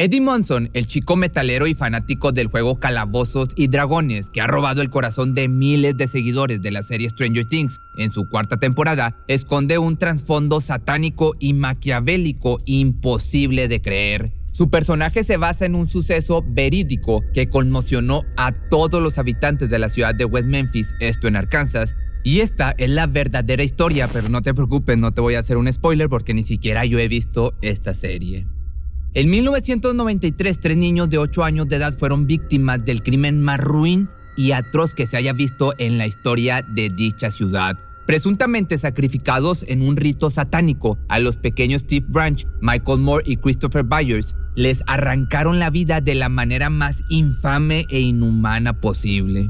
Eddie Munson, el chico metalero y fanático del juego Calabozos y Dragones, que ha robado el corazón de miles de seguidores de la serie Stranger Things en su cuarta temporada, esconde un trasfondo satánico y maquiavélico imposible de creer. Su personaje se basa en un suceso verídico que conmocionó a todos los habitantes de la ciudad de West Memphis, esto en Arkansas, y esta es la verdadera historia, pero no te preocupes, no te voy a hacer un spoiler porque ni siquiera yo he visto esta serie. En 1993, 3 niños de 8 años de edad fueron víctimas del crimen más ruin y atroz que se haya visto en la historia de dicha ciudad. Presuntamente sacrificados en un rito satánico a los pequeños Steve Branch, Michael Moore y Christopher Byers, les arrancaron la vida de la manera más infame e inhumana posible.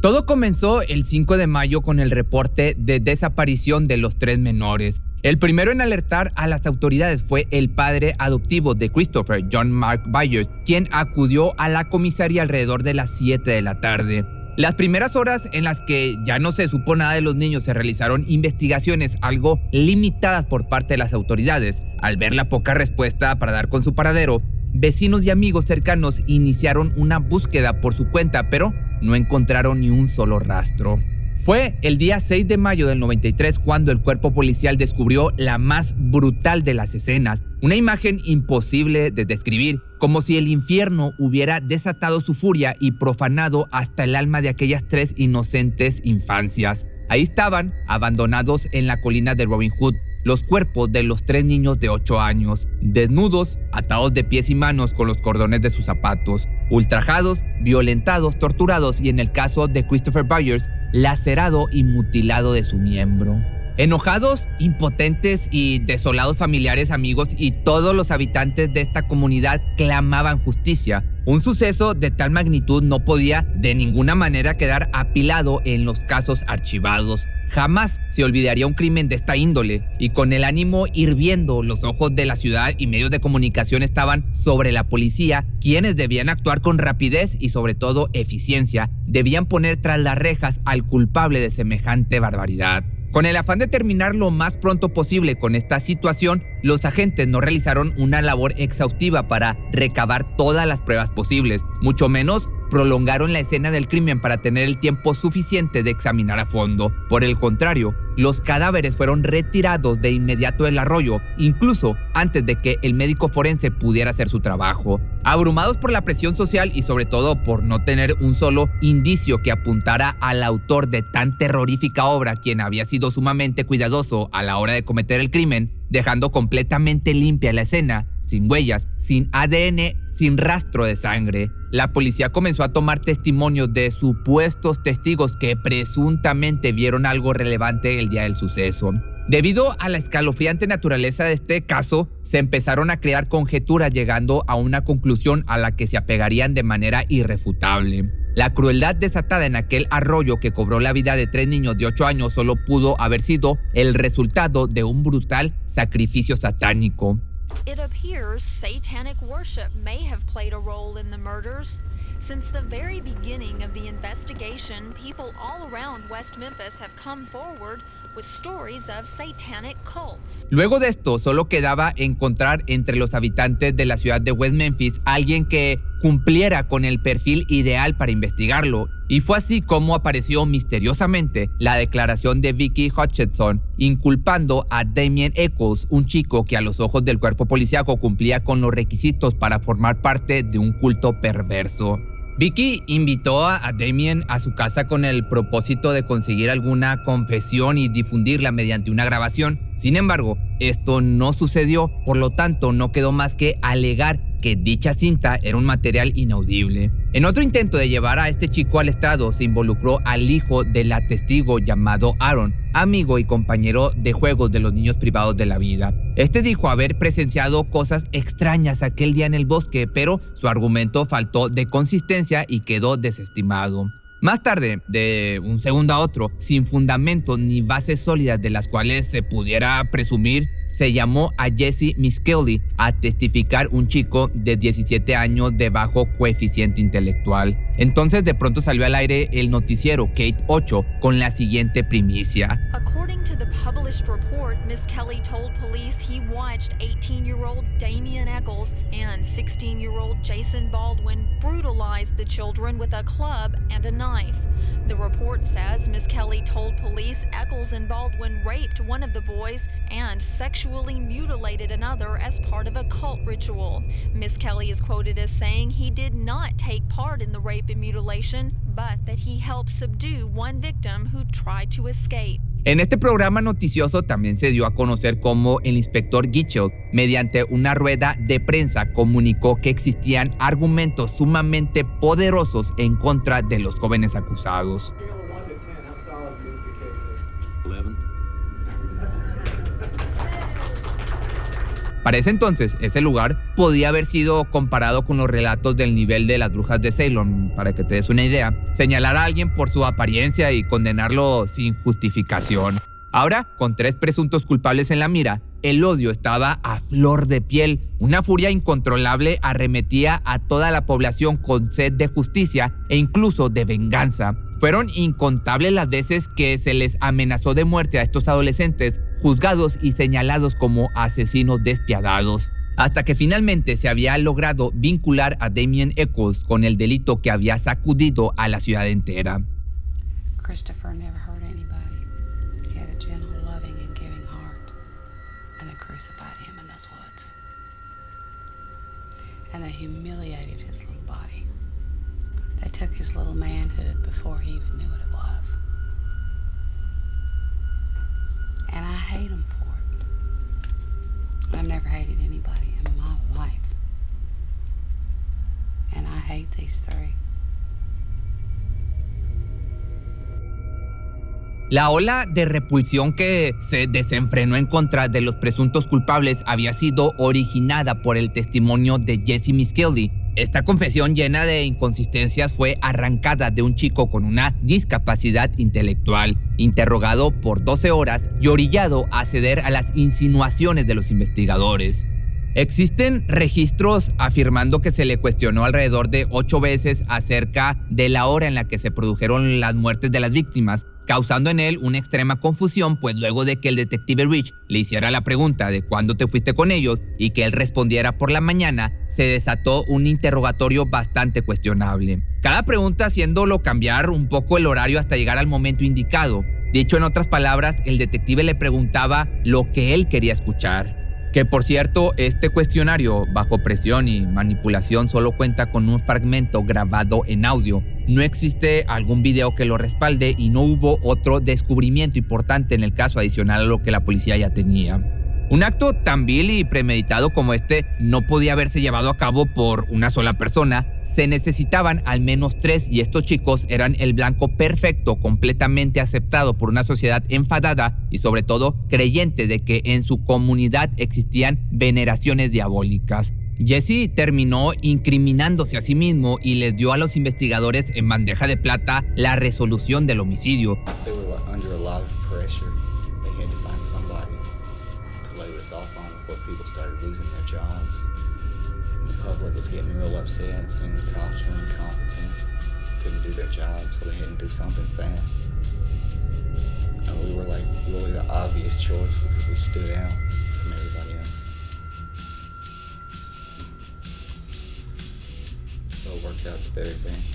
Todo comenzó el 5 de mayo con el reporte de desaparición de los 3 menores. El primero en alertar a las autoridades fue el padre adoptivo de Christopher, John Mark Byers, quien acudió a la comisaría alrededor de las 7 de la tarde. Las primeras horas en las que ya no se supo nada de los niños se realizaron investigaciones algo limitadas por parte de las autoridades. Al ver la poca respuesta para dar con su paradero, vecinos y amigos cercanos iniciaron una búsqueda por su cuenta, pero no encontraron ni un solo rastro. Fue el día 6 de mayo del 93 cuando el cuerpo policial descubrió la más brutal de las escenas, una imagen imposible de describir, como si el infierno hubiera desatado su furia y profanado hasta el alma de aquellas 3 inocentes infancias. Ahí estaban, abandonados en la colina de Robin Hood, los cuerpos de los 3 niños de 8 años, desnudos, atados de pies y manos con los cordones de sus zapatos, ultrajados, violentados, torturados y en el caso de Christopher Byers, lacerado y mutilado de su miembro. Enojados, impotentes y desolados familiares, amigos y todos los habitantes de esta comunidad clamaban justicia. Un suceso de tal magnitud no podía de ninguna manera quedar apilado en los casos archivados. Jamás se olvidaría un crimen de esta índole, y con el ánimo hirviendo, los ojos de la ciudad y medios de comunicación estaban sobre la policía, quienes debían actuar con rapidez y sobre todo eficiencia. Debían poner tras las rejas al culpable de semejante barbaridad. Con el afán de terminar lo más pronto posible con esta situación, los agentes no realizaron una labor exhaustiva para recabar todas las pruebas posibles, mucho menos prolongaron la escena del crimen para tener el tiempo suficiente de examinar a fondo. Por el contrario, los cadáveres fueron retirados de inmediato del arroyo, incluso antes de que el médico forense pudiera hacer su trabajo. Abrumados por la presión social y sobre todo por no tener un solo indicio que apuntara al autor de tan terrorífica obra, quien había sido sumamente cuidadoso a la hora de cometer el crimen, dejando completamente limpia la escena, sin huellas, sin ADN, sin rastro de sangre. La policía comenzó a tomar testimonios de supuestos testigos que presuntamente vieron algo relevante el día del suceso. Debido a la escalofriante naturaleza de este caso, se empezaron a crear conjeturas llegando a una conclusión a la que se apegarían de manera irrefutable. La crueldad desatada en aquel arroyo que cobró la vida de 3 niños de 8 años solo pudo haber sido el resultado de un brutal sacrificio satánico. It appears satanic worship may have played a role in the murders. Since the very beginning of the investigation, people all around West Memphis have come forward with stories of satanic cults. Luego de esto, solo quedaba encontrar entre los habitantes de la ciudad de West Memphis alguien que cumpliera con el perfil ideal para investigarlo. Y fue así como apareció misteriosamente la declaración de Vicky Hutchinson, inculpando a Damien Echols, un chico que a los ojos del cuerpo policíaco cumplía con los requisitos para formar parte de un culto perverso. Vicky invitó a Damien a su casa con el propósito de conseguir alguna confesión y difundirla mediante una grabación. Sin embargo, esto no sucedió, por lo tanto no quedó más que alegar que dicha cinta era un material inaudible. En otro intento de llevar a este chico al estrado, se involucró al hijo de la testigo llamado Aaron, amigo y compañero de juegos de los niños privados de la vida. Este dijo haber presenciado cosas extrañas aquel día en el bosque, pero su argumento faltó de consistencia y quedó desestimado. Más tarde, de un segundo a otro, sin fundamentos ni bases sólidas de las cuales se pudiera presumir se llamó a Jesse Misskelley a testificar, un chico de 17 años de bajo coeficiente intelectual. Entonces de pronto salió al aire el noticiero Kate 8 con la siguiente primicia. According to the published report, Misskelley told police he watched 18-year-old Damian Eccles and 16-year-old Jason Baldwin brutalize the children with a club and a knife. The report says Misskelley told police Eccles and Baldwin raped one of the boys and sexually mutilated another as part of a cult ritual. Misskelley is quoted as saying he did not take part in the rape and mutilation, but that he helped subdue one victim who tried to escape. En este programa noticioso también se dio a conocer cómo el inspector Gitchell, mediante una rueda de prensa, comunicó que existían argumentos sumamente poderosos en contra de los jóvenes acusados. Para ese entonces, ese lugar podía haber sido comparado con los relatos del nivel de las brujas de Salem. Para que te des una idea, señalar a alguien por su apariencia y condenarlo sin justificación. Ahora, con 3 presuntos culpables en la mira, el odio estaba a flor de piel. Una furia incontrolable arremetía a toda la población con sed de justicia e incluso de venganza. Fueron incontables las veces que se les amenazó de muerte a estos adolescentes, juzgados y señalados como asesinos despiadados, hasta que finalmente se había logrado vincular a Damian Eccles con el delito que había sacudido a la ciudad entera. Christopher never hurt anybody. He had a gentle, loving, and giving heart. And they crucified him in those woods. And they humiliated his little body. They took his little manhood before he even knew what it was. And I hate him for it. I've never hated anybody in my life. And I hate these 3. La ola de repulsión que se desenfrenó en contra de los presuntos culpables había sido originada por el testimonio de Jesse Misskelley. Esta confesión llena de inconsistencias fue arrancada de un chico con una discapacidad intelectual, interrogado por 12 horas y orillado a ceder a las insinuaciones de los investigadores. Existen registros afirmando que se le cuestionó alrededor de 8 veces acerca de la hora en la que se produjeron las muertes de las víctimas, causando en él una extrema confusión, pues luego de que el detective Rich le hiciera la pregunta de cuándo te fuiste con ellos y que él respondiera por la mañana, se desató un interrogatorio bastante cuestionable. Cada pregunta haciéndolo cambiar un poco el horario hasta llegar al momento indicado. Dicho en otras palabras, el detective le preguntaba lo que él quería escuchar. Que por cierto, este cuestionario bajo presión y manipulación solo cuenta con un fragmento grabado en audio. No existe algún video que lo respalde y no hubo otro descubrimiento importante en el caso adicional a lo que la policía ya tenía. Un acto tan vil y premeditado como este no podía haberse llevado a cabo por una sola persona. Se necesitaban al menos 3 y estos chicos eran el blanco perfecto, completamente aceptado por una sociedad enfadada y sobre todo creyente de que en su comunidad existían veneraciones diabólicas. Jesse terminó incriminándose a sí mismo y les dio a los investigadores en bandeja de plata la resolución del homicidio. People started losing their jobs. The public was getting real upset, saying the cops were incompetent, couldn't do their job, so they had to do something fast. And we were like really the obvious choice because we stood out from everybody else. So it worked out to their advantage.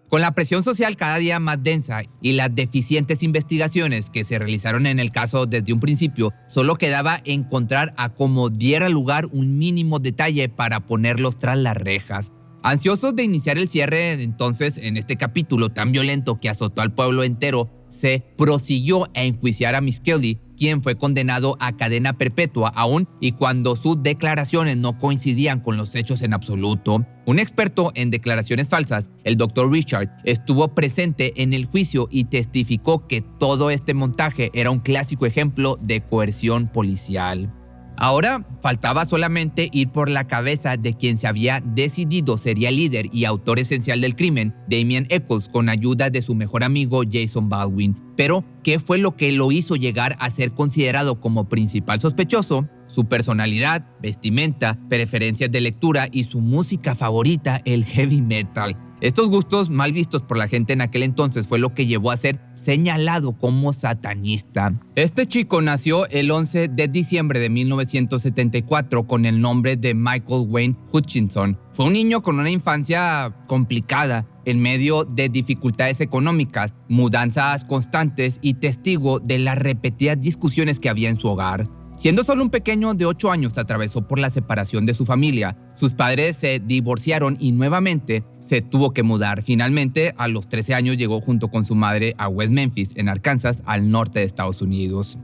Con la presión social cada día más densa y las deficientes investigaciones que se realizaron en el caso desde un principio, solo quedaba encontrar a como diera lugar un mínimo detalle para ponerlos tras las rejas. Ansiosos de iniciar el cierre, entonces, en este capítulo tan violento que azotó al pueblo entero, se prosiguió a enjuiciar a Misskelley, quien fue condenado a cadena perpetua aún y cuando sus declaraciones no coincidían con los hechos en absoluto. Un experto en declaraciones falsas, el Dr. Richard, estuvo presente en el juicio y testificó que todo este montaje era un clásico ejemplo de coerción policial. Ahora faltaba solamente ir por la cabeza de quien se había decidido sería el líder y autor esencial del crimen, Damien Echols, con ayuda de su mejor amigo Jason Baldwin. Pero, ¿qué fue lo que lo hizo llegar a ser considerado como principal sospechoso? Su personalidad, vestimenta, preferencias de lectura y su música favorita, el heavy metal. Estos gustos mal vistos por la gente en aquel entonces fue lo que llevó a ser señalado como satanista. Este chico nació el 11 de diciembre de 1974 con el nombre de Michael Wayne Hutchinson. Fue un niño con una infancia complicada, en medio de dificultades económicas, mudanzas constantes y testigo de las repetidas discusiones que había en su hogar. Siendo solo un pequeño de 8 años, atravesó por la separación de su familia. Sus padres se divorciaron y nuevamente se tuvo que mudar. Finalmente, a los 13 años llegó junto con su madre a West Memphis, en Arkansas, al norte de Estados Unidos.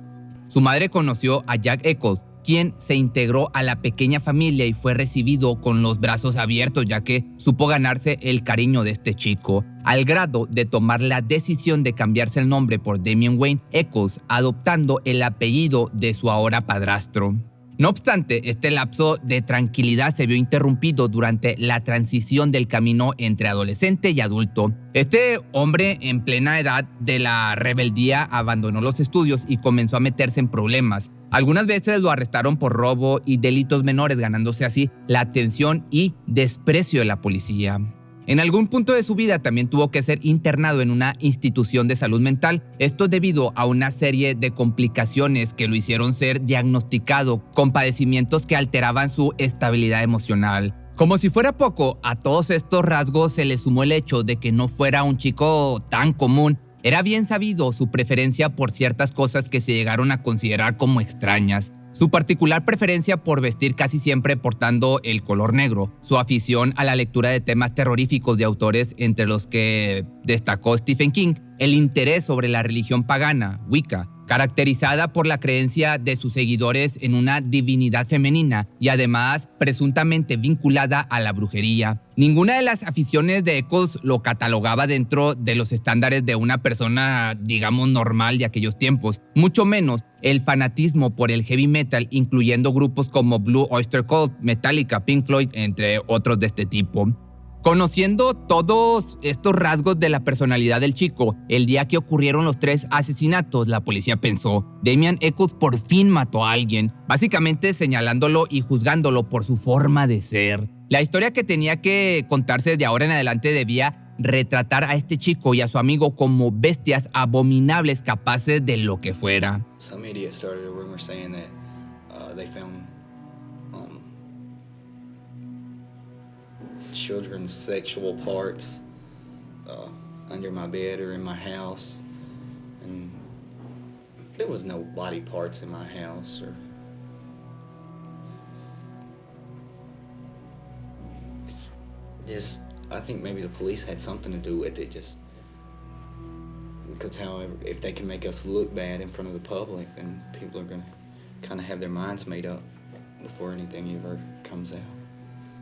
Su madre conoció a Jack Echols, quien se integró a la pequeña familia y fue recibido con los brazos abiertos, ya que supo ganarse el cariño de este chico, al grado de tomar la decisión de cambiarse el nombre por Damien Wayne Echols, adoptando el apellido de su ahora padrastro. No obstante, este lapso de tranquilidad se vio interrumpido durante la transición del camino entre adolescente y adulto. Este hombre, en plena edad de la rebeldía, abandonó los estudios y comenzó a meterse en problemas. Algunas veces lo arrestaron por robo y delitos menores, ganándose así la atención y desprecio de la policía. En algún punto de su vida también tuvo que ser internado en una institución de salud mental, esto debido a una serie de complicaciones que lo hicieron ser diagnosticado con padecimientos que alteraban su estabilidad emocional. Como si fuera poco, a todos estos rasgos se le sumó el hecho de que no fuera un chico tan común. Era bien sabido su preferencia por ciertas cosas que se llegaron a considerar como extrañas. Su particular preferencia por vestir casi siempre portando el color negro, su afición a la lectura de temas terroríficos de autores entre los que destacó Stephen King, el interés sobre la religión pagana, Wicca, caracterizada por la creencia de sus seguidores en una divinidad femenina y además presuntamente vinculada a la brujería. Ninguna de las aficiones de Echols lo catalogaba dentro de los estándares de una persona, digamos, normal de aquellos tiempos, mucho menos el fanatismo por el heavy metal, incluyendo grupos como Blue Oyster Cult, Metallica, Pink Floyd, entre otros de este tipo. Conociendo todos estos rasgos de la personalidad del chico, el día que ocurrieron los 3 asesinatos, la policía pensó, Damien Echols por fin mató a alguien, básicamente señalándolo y juzgándolo por su forma de ser. La historia que tenía que contarse de ahora en adelante debía retratar a este chico y a su amigo como bestias abominables capaces de lo que fuera. Some idiot started a rumor saying that they found children's sexual parts under my bed or in my house, and there was no body parts in my house. Or just, I think maybe the police had something to do with it, just because however, if they can make us look bad in front of the public, then people are going to kind of have their minds made up before anything ever comes out.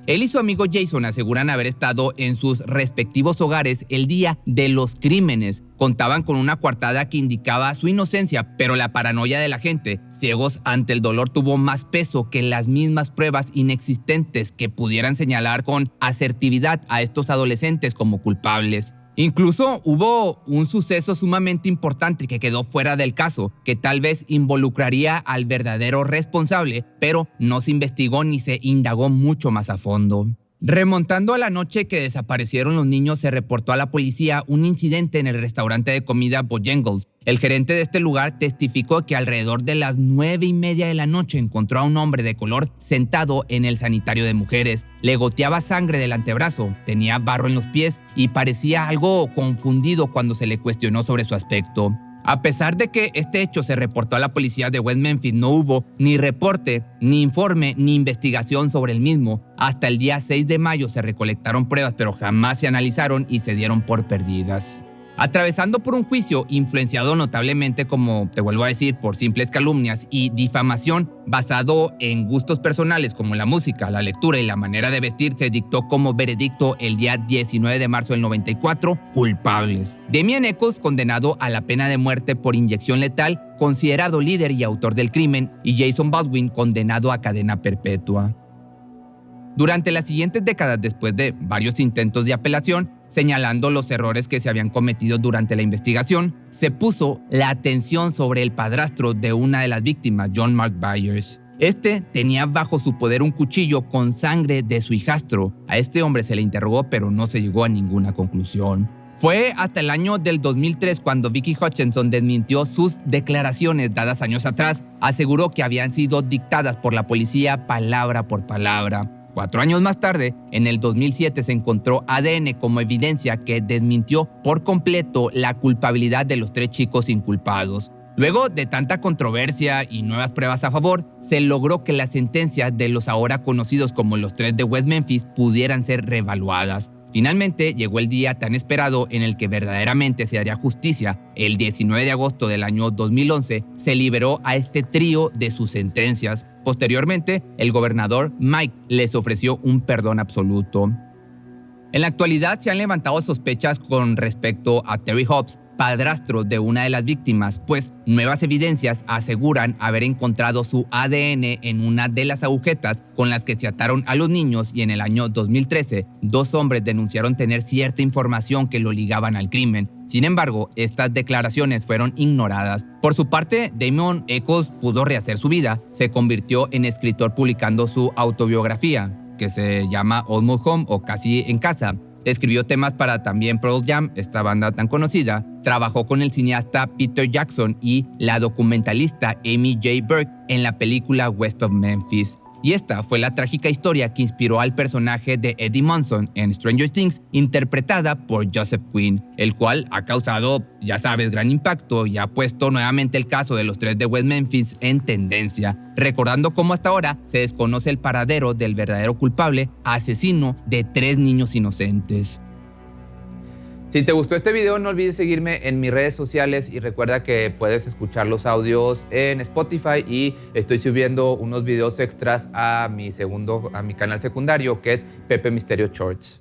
Él y su amigo Jason aseguran haber estado en sus respectivos hogares el día de los crímenes. Contaban con una coartada que indicaba su inocencia, pero la paranoia de la gente, ciegos ante el dolor, tuvo más peso que las mismas pruebas inexistentes que pudieran señalar con asertividad a estos adolescentes como culpables. Incluso hubo un suceso sumamente importante que quedó fuera del caso, que tal vez involucraría al verdadero responsable, pero no se investigó ni se indagó mucho más a fondo. Remontando a la noche que desaparecieron los niños, se reportó a la policía un incidente en el restaurante de comida Bojangles. El gerente de este lugar testificó que alrededor de las 9:30 de la noche encontró a un hombre de color sentado en el sanitario de mujeres. Le goteaba sangre del antebrazo, tenía barro en los pies y parecía algo confundido cuando se le cuestionó sobre su aspecto. A pesar de que este hecho se reportó a la policía de West Memphis, no hubo ni reporte, ni informe, ni investigación sobre el mismo. Hasta el día 6 de mayo se recolectaron pruebas, pero jamás se analizaron y se dieron por perdidas. Atravesando por un juicio influenciado notablemente, como te vuelvo a decir, por simples calumnias y difamación, basado en gustos personales como la música, la lectura y la manera de vestir, se dictó como veredicto el día 19 de marzo del 94, culpables. Damien Echols, condenado a la pena de muerte por inyección letal, considerado líder y autor del crimen, y Jason Baldwin, condenado a cadena perpetua. Durante las siguientes décadas, después de varios intentos de apelación, señalando los errores que se habían cometido durante la investigación, se puso la atención sobre el padrastro de una de las víctimas, John Mark Byers. Este tenía bajo su poder un cuchillo con sangre de su hijastro. A este hombre se le interrogó, pero no se llegó a ninguna conclusión. Fue hasta el año del 2003 cuando Vicky Hutchinson desmintió sus declaraciones dadas años atrás. Aseguró que habían sido dictadas por la policía palabra por palabra. 4 años más tarde, en el 2007, se encontró ADN como evidencia que desmintió por completo la culpabilidad de los 3 chicos inculpados. Luego de tanta controversia y nuevas pruebas a favor, se logró que las sentencias de los ahora conocidos como los 3 de West Memphis pudieran ser reevaluadas. Finalmente llegó el día tan esperado en el que verdaderamente se haría justicia. El 19 de agosto del año 2011 se liberó a este trío de sus sentencias. Posteriormente, el gobernador Mike les ofreció un perdón absoluto. En la actualidad se han levantado sospechas con respecto a Terry Hobbs, padrastro de una de las víctimas, pues nuevas evidencias aseguran haber encontrado su ADN en una de las agujetas con las que se ataron a los niños, y en el año 2013, 2 hombres denunciaron tener cierta información que lo ligaban al crimen. Sin embargo, estas declaraciones fueron ignoradas. Por su parte, Damien Echols pudo rehacer su vida. Se convirtió en escritor publicando su autobiografía, que se llama Almost Home o Casi en Casa. Escribió temas para también Pearl Jam, esta banda tan conocida. Trabajó con el cineasta Peter Jackson y la documentalista Amy J. Burke en la película West of Memphis. Y esta fue la trágica historia que inspiró al personaje de Eddie Munson en Stranger Things, interpretada por Joseph Quinn, el cual ha causado, ya sabes, gran impacto y ha puesto nuevamente el caso de los 3 de West Memphis en tendencia, recordando cómo hasta ahora se desconoce el paradero del verdadero culpable, asesino de 3 niños inocentes. Si te gustó este video, no olvides seguirme en mis redes sociales y recuerda que puedes escuchar los audios en Spotify, y estoy subiendo unos videos extras a mi canal secundario, que es Pepe Misterio Shorts.